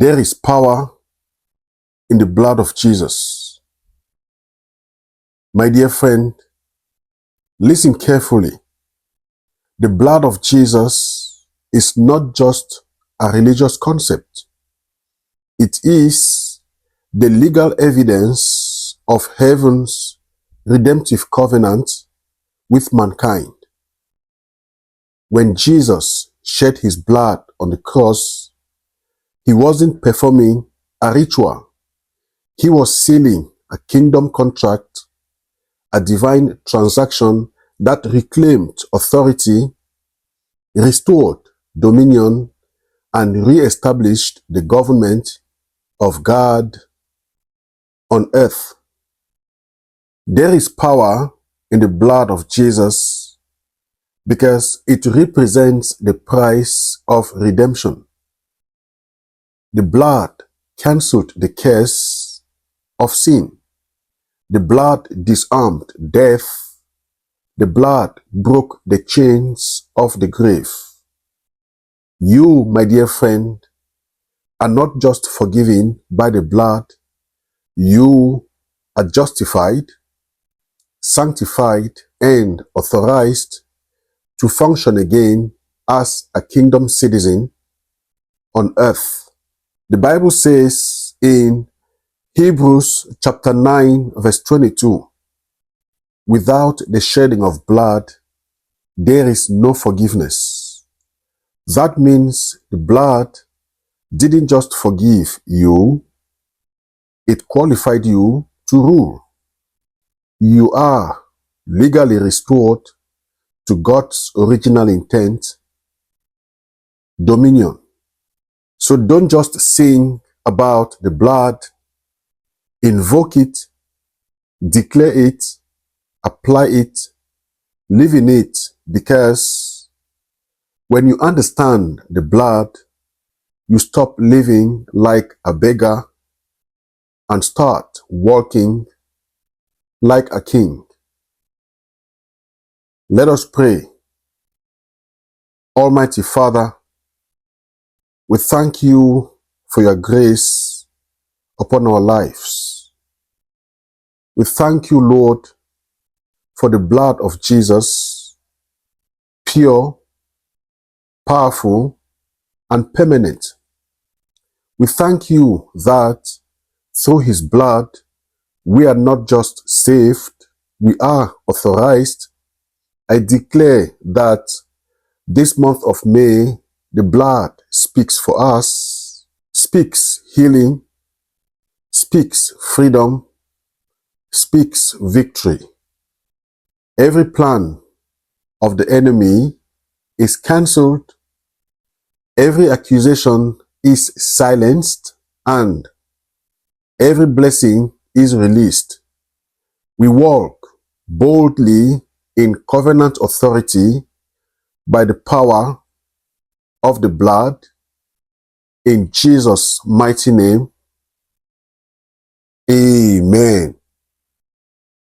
There is power in the blood of Jesus. My dear friend, listen carefully. The blood of Jesus is not just a religious concept. It is the legal evidence of heaven's redemptive covenant with mankind. When Jesus shed his blood on the cross, he wasn't performing a ritual. He was sealing a kingdom contract, a divine transaction that reclaimed authority, restored dominion, and re-established the government of God on earth. There is power in the blood of Jesus because it represents the price of redemption. The blood cancelled the curse of sin. The blood disarmed death. The blood broke the chains of the grave. You, my dear friend, are not just forgiven by the blood. You are justified, sanctified, and authorized to function again as a kingdom citizen on earth. The Bible says in Hebrews chapter 9 verse 22, without the shedding of blood, there is no forgiveness. That means the blood didn't just forgive you, it qualified you to rule. You are legally restored to God's original intent, dominion. So don't just sing about the blood, invoke it, declare it, apply it, live in it, because when you understand the blood, you stop living like a beggar and start walking like a king. Let us pray. Almighty Father, we thank you for your grace upon our lives. We thank you, Lord, for the blood of Jesus, pure, powerful, and permanent. We thank you that through his blood, we are not just saved, we are authorized. I declare that this month of May, the blood speaks for us, speaks healing, speaks freedom, speaks victory. Every plan of the enemy is cancelled, every accusation is silenced, and every blessing is released. We walk boldly in covenant authority by the power of the blood. In Jesus' mighty name, amen.